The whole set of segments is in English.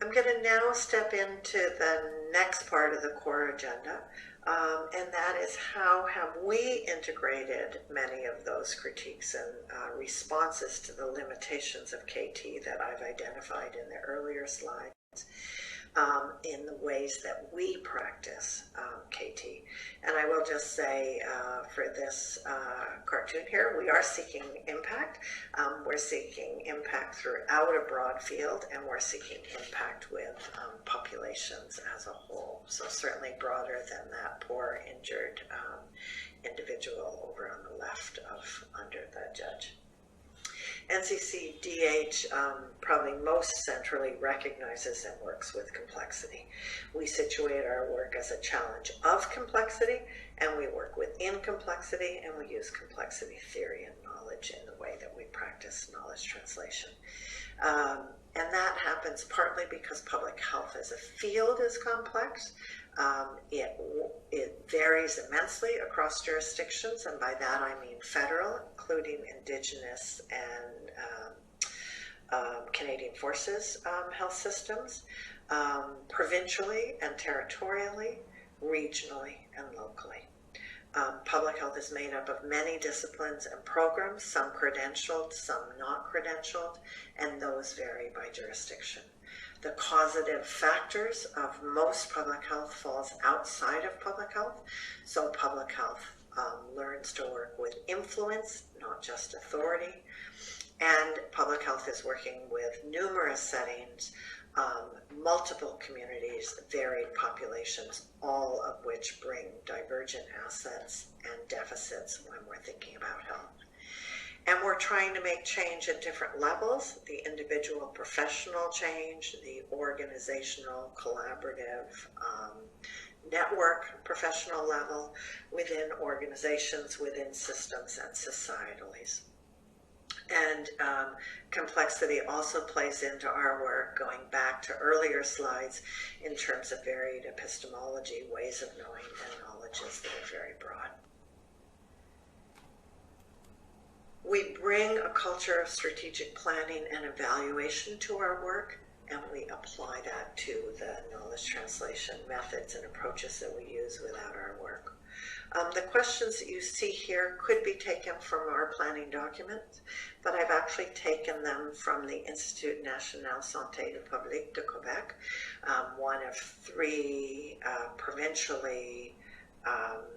I'm going to now step into the next part of the core agenda, and that is how have we integrated many of those critiques and responses to the limitations of KT that I've identified in the earlier slides in the ways that we practice KT. And I will just say for this cartoon here, we are seeking impact. We're seeking impact throughout a broad field, and we're seeking impact with populations as a whole. So certainly broader than that poor injured individual over on the left of under the judge. NCCDH probably most centrally recognizes and works with complexity. We situate our work as a challenge of complexity, and we work within complexity, and we use complexity theory and knowledge in the way that we practice knowledge translation. And that happens partly because public health as a field is complex. It varies immensely across jurisdictions, and by that I mean federal, including Indigenous and Canadian Forces health systems, provincially and territorially, regionally and locally. Public health is made up of many disciplines and programs, some credentialed, some not credentialed, and those vary by jurisdiction. The causative factors of most public health falls outside of public health, so public health learns to work with influence, not just authority, and public health is working with numerous settings, multiple communities, varied populations, all of which bring divergent assets and deficits when we're thinking about health. And we're trying to make change at different levels, the individual professional change, the organizational, collaborative, network professional level, within organizations, within systems and societally. And complexity also plays into our work, going back to earlier slides, in terms of varied epistemology, ways of knowing, and knowledges that are very broad. We bring a culture of strategic planning and evaluation to our work, and we apply that to the knowledge translation methods and approaches that we use without our work. The questions that you see here could be taken from our planning documents, but I've actually taken them from the Institut National Santé Publique de Quebec, one of 3 provincially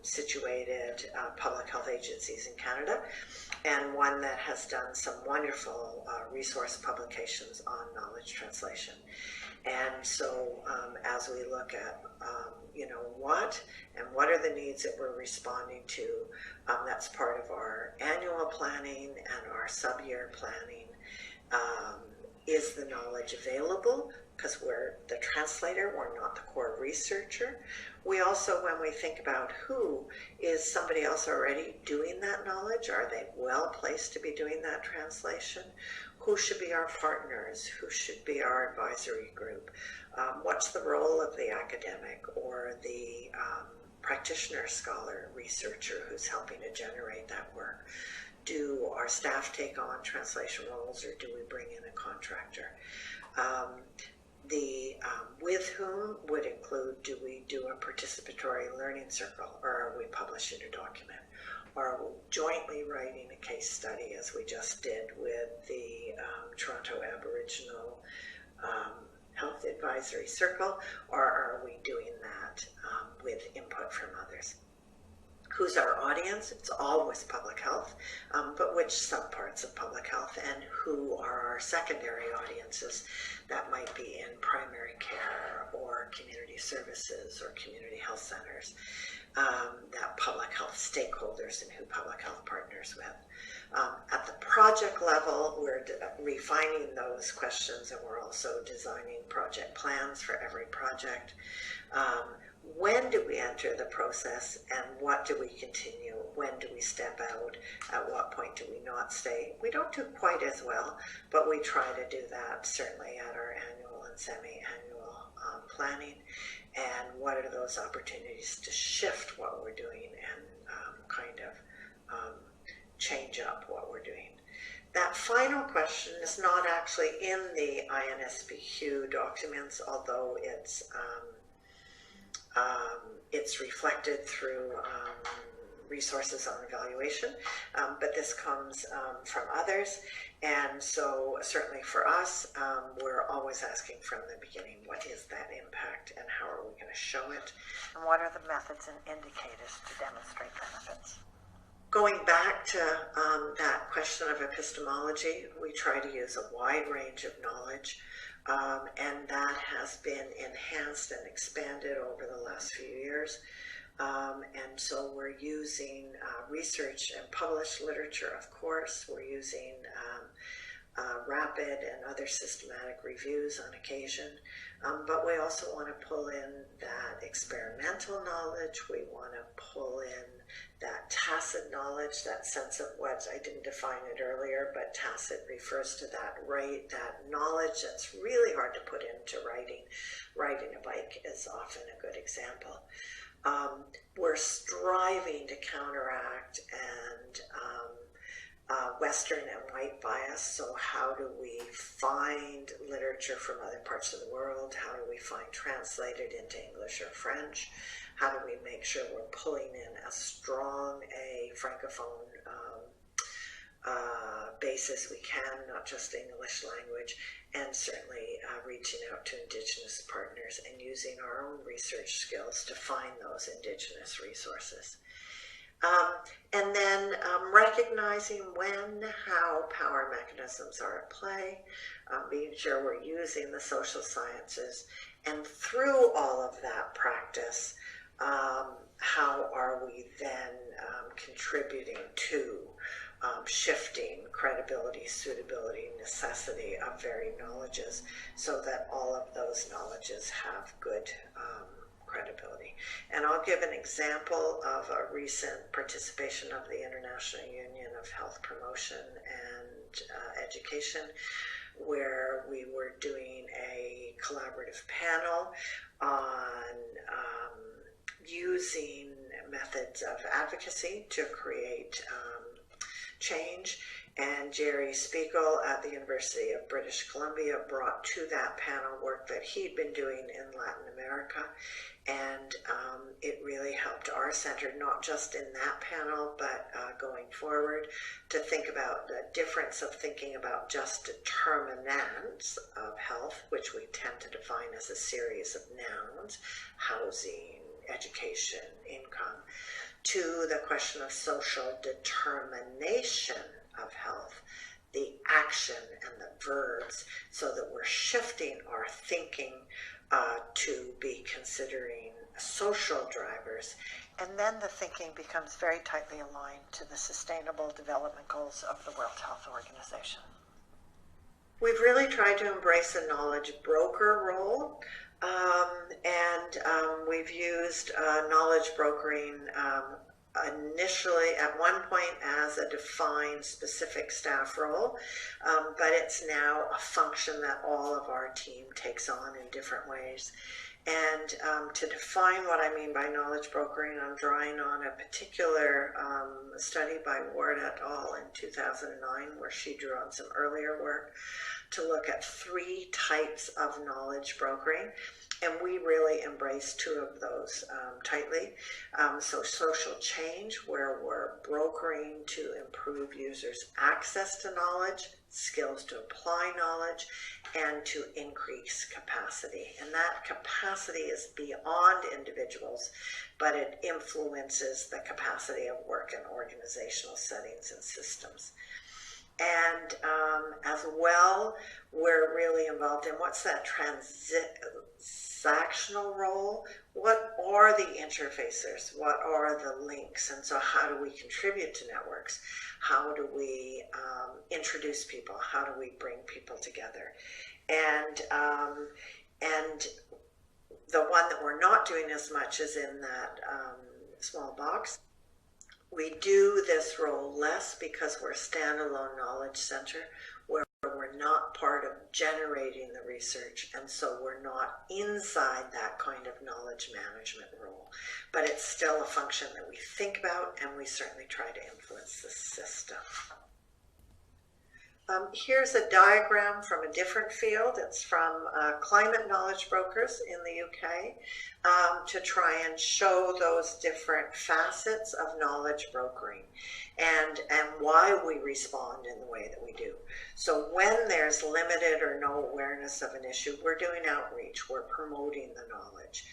situated public health agencies in Canada, and one that has done some wonderful resource publications on knowledge translation. And so as we look at what are the needs that we're responding to, that's part of our annual planning and our sub-year planning. Is the knowledge available? Because we're the translator, we're not the core researcher. We also, when we think about who, is somebody else already doing that knowledge? Are they well placed to be doing that translation? Who should be our partners? Who should be our advisory group? What's the role of the academic or the practitioner, scholar, researcher who's helping to generate that work? Do our staff take on translation roles, or do we bring in a contractor? With whom would include, do we do a participatory learning circle, or are we publishing a document? Or are we jointly writing a case study, as we just did with the Toronto Aboriginal Health Advisory Circle, or are we doing that with input from others? Who's our audience? It's always public health, but which subparts of public health, and who are our secondary audiences? That might be in primary care or community services or community health centers, that public health stakeholders and who public health partners with. At the project level, we're refining those questions, and we're also designing project plans for every project. When do we enter the process, and what do we continue? When do we step out? At what point do we not stay? We don't do quite as well, but we try to do that certainly at our annual and semi-annual planning. And what are those opportunities to shift what we're doing and kind of change up what we're doing? That final question is not actually in the INSBQ documents, although it's reflected through resources on evaluation, but this comes from others, and so certainly for us, we're always asking from the beginning, what is that impact and how are we going to show it? And what are the methods and indicators to demonstrate benefits? Going back to that question of epistemology, we try to use a wide range of knowledge, and that has been enhanced and expanded over the last few years. And so we're using research and published literature, of course. We're using rapid and other systematic reviews on occasion. But we also want to pull in that experimental knowledge. We want to pull in that tacit knowledge, that sense of what, I didn't define it earlier, but tacit refers to that knowledge that's really hard to put into writing. Riding a bike is often a good example. We're striving to counteract and Western and white bias. So how do we find literature from other parts of the world? How do we find translated into English or French? How do we make sure we're pulling in as strong a Francophone basis we can, not just English language, and certainly reaching out to Indigenous partners and using our own research skills to find those Indigenous resources. And then recognizing when, how power mechanisms are at play, being sure we're using the social sciences, and through all of that practice, how are we then contributing to shifting credibility, suitability, necessity of varied knowledges so that all of those knowledges have good credibility. And I'll give an example of a recent participation of the International Union of Health Promotion and Education, where we were doing a collaborative panel on using methods of advocacy to create change. And Jerry Spiegel at the University of British Columbia brought to that panel work that he'd been doing in Latin America. And it really helped our center, not just in that panel, but going forward, to think about the difference of thinking about just determinants of health, which we tend to define as a series of nouns, housing, education, income, to the question of social determination of health, the action and the verbs, so that we're shifting our thinking to be considering social drivers. And then the thinking becomes very tightly aligned to the Sustainable Development Goals of the World Health Organization. We've really tried to embrace a knowledge broker role, and we've used knowledge brokering initially at one point as a defined specific staff role, but it's now a function that all of our team takes on in different ways. And to define what I mean by knowledge brokering, I'm drawing on a particular study by Ward et al. In 2009, where she drew on some earlier work to look at 3 types of knowledge brokering. And we really embrace 2 of those tightly. So social change, where we're brokering to improve users' access to knowledge, skills to apply knowledge, and to increase capacity. And that capacity is beyond individuals, but it influences the capacity of work in organizational settings and systems. And as well, we're really involved in what's that transactional role? What are the interfacers? What are the links? And so how do we contribute to networks? How do we introduce people? How do we bring people together? And the one that we're not doing as much is in that small box. We do this role less because we're a standalone knowledge center where we're not part of generating the research, and so we're not inside that kind of knowledge management role. But it's still a function that we think about, and we certainly try to influence the system. Here's a diagram from a different field. It's from Climate Knowledge Brokers in the UK to try and show those different facets of knowledge brokering and why we respond in the way that we do. So when there's limited or no awareness of an issue, we're doing outreach, we're promoting the knowledge.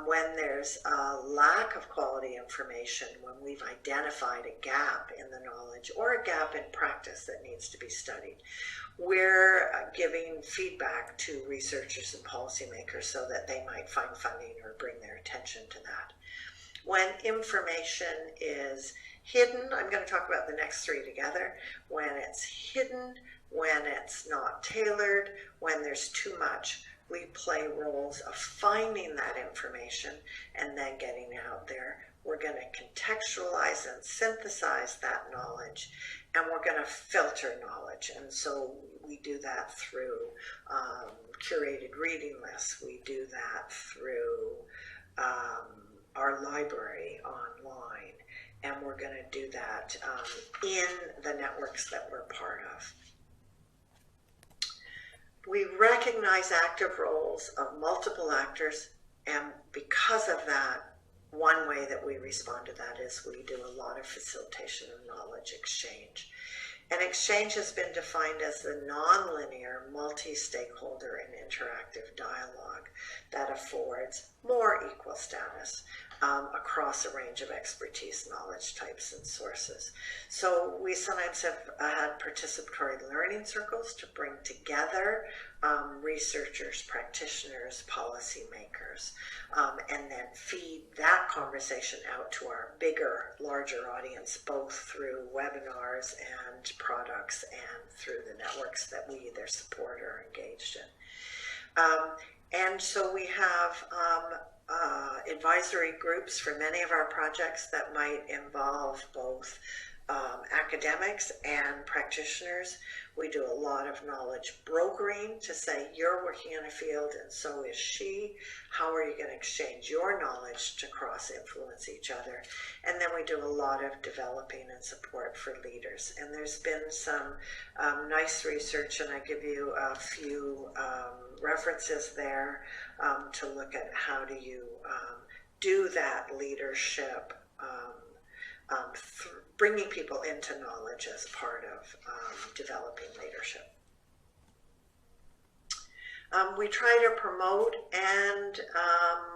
When there's a lack of quality information, when we've identified a gap in the knowledge or a gap in practice that needs to be studied, we're giving feedback to researchers and policymakers so that they might find funding or bring their attention to that. When information is hidden, I'm going to talk about the next three together. When it's hidden, when it's not tailored, when there's too much, we play roles of finding that information and then getting out there. We're going to contextualize and synthesize that knowledge, and we're going to filter knowledge. And so we do that through curated reading lists. We do that through our library online, and we're going to do that in the networks that we're part of. We recognize active roles of multiple actors, and because of that, one way that we respond to that is we do a lot of facilitation and knowledge exchange. And exchange has been defined as the non-linear, multi-stakeholder and interactive dialogue that affords more equal status across a range of expertise, knowledge types, and sources. So we sometimes have had participatory learning circles to bring together researchers, practitioners, policymakers, and then feed that conversation out to our bigger, larger audience, both through webinars and products and through the networks that we either support or engaged in. And so we have advisory groups for many of our projects that might involve both academics and practitioners. We do a lot of knowledge brokering to say, you're working in a field and so is she. How are you going to exchange your knowledge to cross-influence each other? And then we do a lot of developing and support for leaders. And there's been some nice research, and I give you a few references there to look at how do you do that leadership, bringing people into knowledge as part of developing leadership. We try to promote and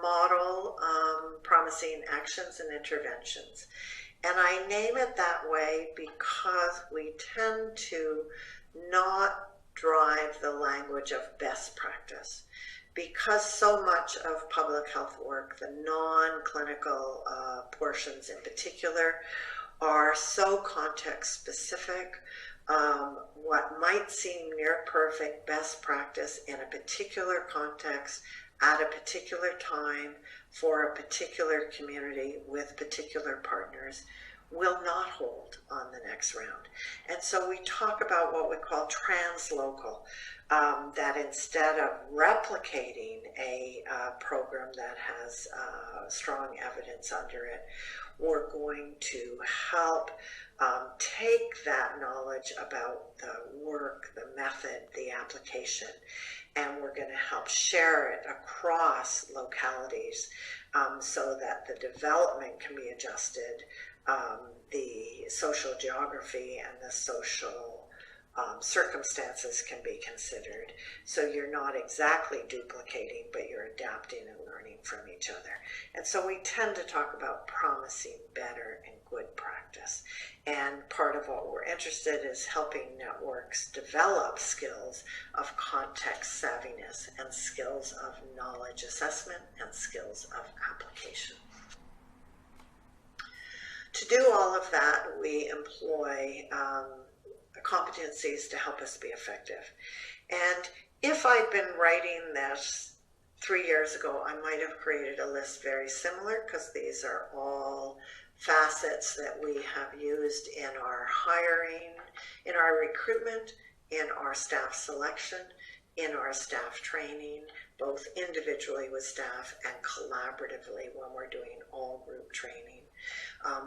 model promising actions and interventions. And I name it that way because we tend to not drive the language of best practice. Because so much of public health work, the non-clinical portions in particular, are so context specific, what might seem near perfect best practice in a particular context at a particular time for a particular community with particular partners will not hold on the next round. And so we talk about what we call translocal, that instead of replicating a program that has strong evidence under it, we're going to help take that knowledge about the work, the method, the application, and we're going to help share it across localities so that the development can be adjusted, the social geography and the social circumstances can be considered. So you're not exactly duplicating, but you're adapting and learning from each other. And so we tend to talk about promising better and good practice. And part of what we're interested in is helping networks develop skills of context savviness and skills of knowledge assessment and skills of application. To do all of that, we employ competencies to help us be effective. And if I'd been writing this 3 years ago, I might have created a list very similar, because these are all facets that we have used in our hiring, in our recruitment, in our staff selection, in our staff training, both individually with staff and collaboratively when we're doing all group training.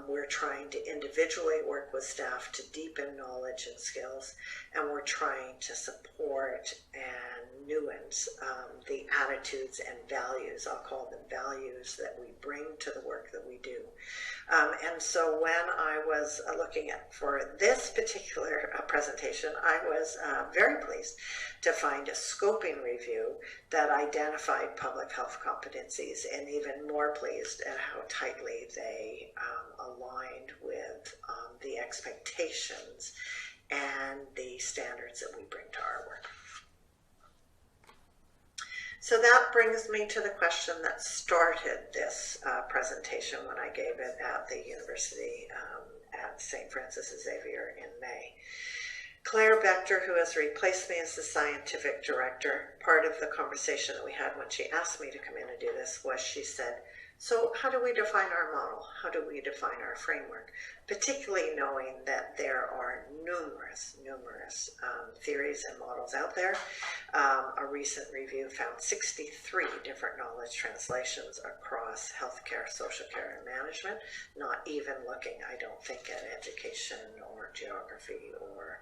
We're trying to individually work with staff to deepen knowledge and skills, and we're trying to support and nuance the attitudes and values, I'll call them values, that we bring to the work that we do. And so when I was looking at for this particular presentation, I was very pleased to find a scoping review that identified public health competencies, and even more pleased at how tightly they aligned with the expectations and the standards that we bring to our work. So that brings me to the question that started this presentation when I gave it at the University at St. Francis Xavier in May. Claire Bechter, who has replaced me as the scientific director, part of the conversation that we had when she asked me to come in and do this was she said, so how do we define our model? How do we define our framework? Particularly knowing that there are numerous theories and models out there. A recent review found 63 different knowledge translations across healthcare, social care, and management, not even looking, I don't think, at education or geography or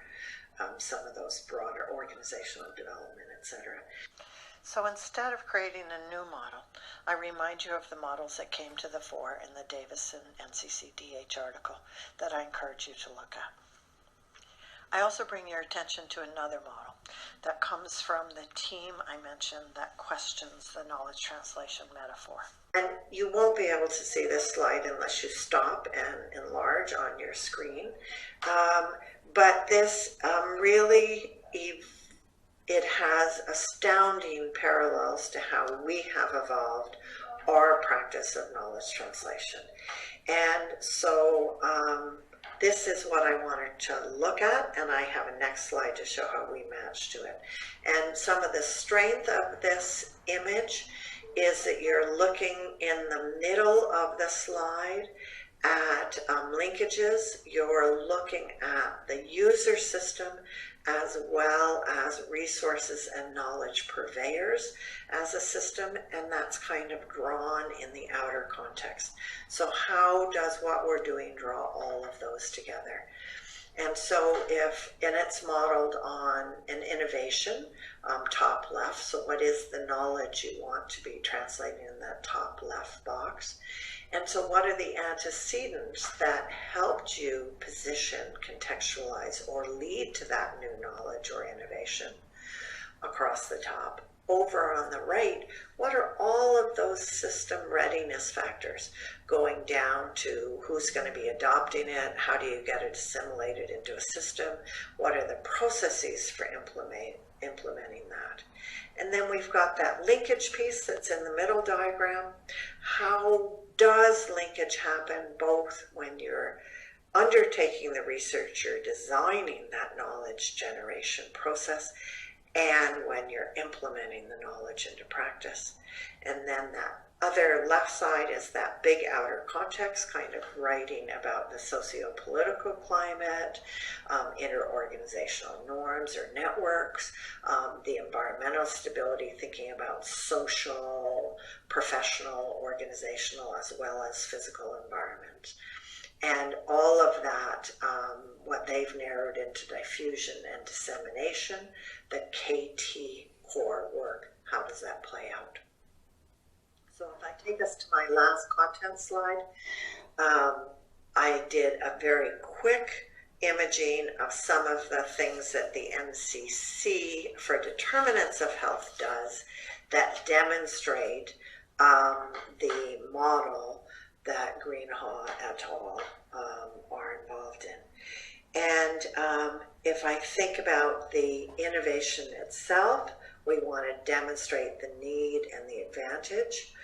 some of those broader organizational development, etc. So instead of creating a new model, I remind you of the models that came to the fore in the Davison NCCDH article that I encourage you to look at. I also bring your attention to another model that comes from the team I mentioned that questions the knowledge translation metaphor. And you won't be able to see this slide unless you stop and enlarge on your screen. But this really it has astounding parallels to how we have evolved our practice of knowledge translation. And so this is what I wanted to look at, and I have a next slide to show how we match to it. And some of the strength of this image is that you're looking in the middle of the slide at linkages. You're looking at the user system as well as resources and knowledge purveyors as a system, and that's kind of drawn in the outer context. So how does what we're doing draw all of those together? And so and it's modeled on an innovation, top left, so what is the knowledge you want to be translating in that top left box? And so what are the antecedents that helped you position, contextualize, or lead to that new knowledge or innovation across the top? Over on the right, what are all of those system readiness factors, going down to who's going to be adopting it, how do you get it assimilated into a system, what are the processes for implementing that? And then we've got that linkage piece that's in the middle diagram. How does linkage happen both when you're undertaking the research, you're designing that knowledge generation process, and when you're implementing the knowledge into practice? And then that other left side is that big outer context, kind of writing about the socio-political climate, interorganizational norms or networks, the environmental stability, thinking about social, professional, organizational, as well as physical environment. And all of that, what they've narrowed into diffusion and dissemination, the KT core work, how does that play out? So if I take us to my last content slide, I did a very quick imaging of some of the things that the NCC for Determinants of Health does that demonstrate the model that Greenhaw et al. Are involved in. And if I think about the innovation itself, we want to demonstrate the need and the advantage.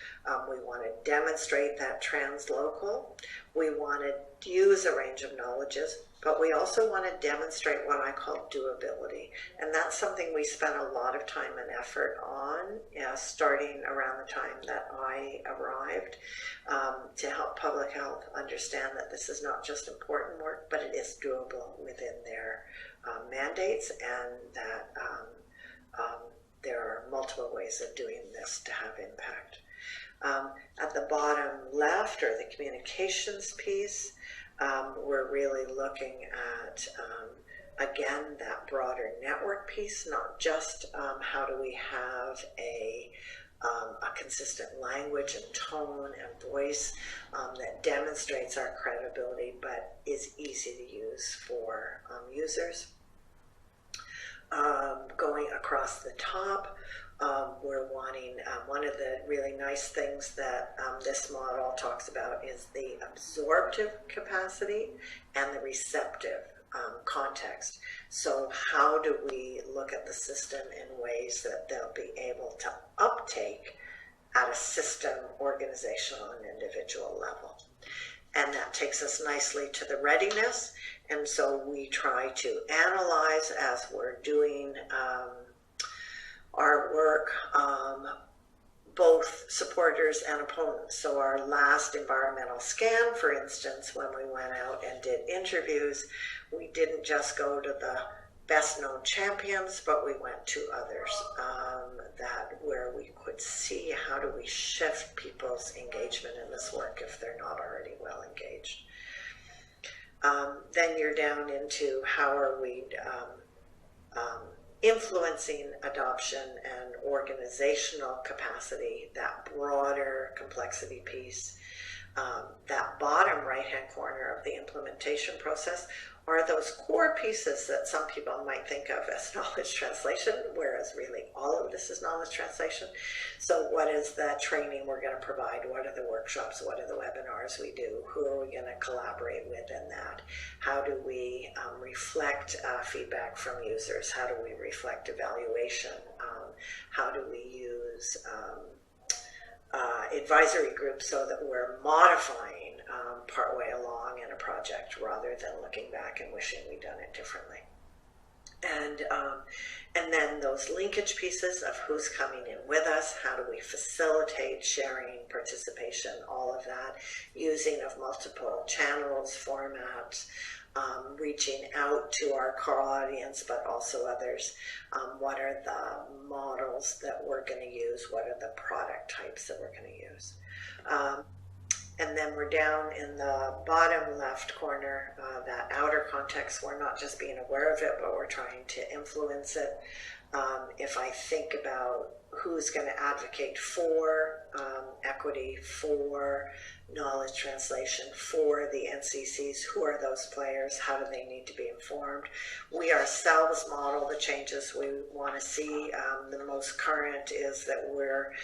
We want to demonstrate that translocal. We want to use a range of knowledges, but we also want to demonstrate what I call doability. And that's something we spent a lot of time and effort on, starting around the time that I arrived, to help public health understand that this is not just important work, but it is doable within their mandates, and that there are multiple ways of doing this to have impact. At the bottom left, or the communications piece, we're really looking at, again, that broader network piece, not just how do we have a consistent language and tone and voice that demonstrates our credibility but is easy to use for users. Going across the top, we're wanting, one of the really nice things that this model talks about is the absorptive capacity and the receptive context. So how do we look at the system in ways that they'll be able to uptake at a system, organizational, and individual level? And that takes us nicely to the readiness. And so we try to analyze, as we're doing our work, both supporters and opponents. So our last environmental scan, for instance, when we went out and did interviews, we didn't just go to the best known champions, but we went to others where we could see how do we shift people's engagement in this work if they're not already well engaged. Then you're down into how are we influencing adoption and organizational capacity, that broader complexity piece. That bottom right-hand corner of the implementation process are those core pieces that some people might think of as knowledge translation, whereas really all of this is knowledge translation. So what is the training we're going to provide? What are the workshops? What are the webinars we do? Who are we going to collaborate with in that? How do we reflect feedback from users? How do we reflect evaluation? How do we use advisory groups so that we're modifying partway along in a project rather than looking back and wishing we'd done it differently. And then those linkage pieces of who's coming in with us, how do we facilitate sharing, participation, all of that, using of multiple channels, formats, reaching out to our core audience, but also others. What are the models that we're going to use? What are the product types that we're going to use? And then we're down in the bottom left corner, that outer context. We're not just being aware of it, but we're trying to influence it. If I think about who's going to advocate for equity, for knowledge translation, for the NCCs, who are those players? How do they need to be informed? We ourselves model the changes we want to see. The most current is that we're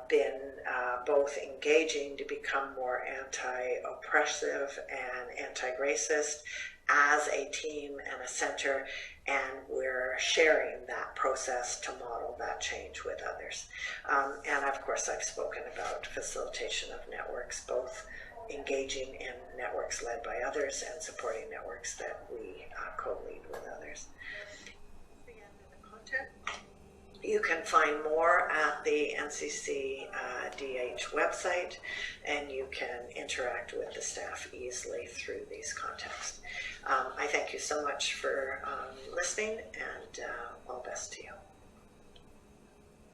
been both engaging to become more anti-oppressive and anti-racist as a team and a center, and we're sharing that process to model that change with others. And of course, I've spoken about facilitation of networks, both engaging in networks led by others and supporting networks that we co-lead with others. The end of the content. You can find more at the NCCDH website, and you can interact with the staff easily through these contexts. I thank you so much for listening, and all best to you.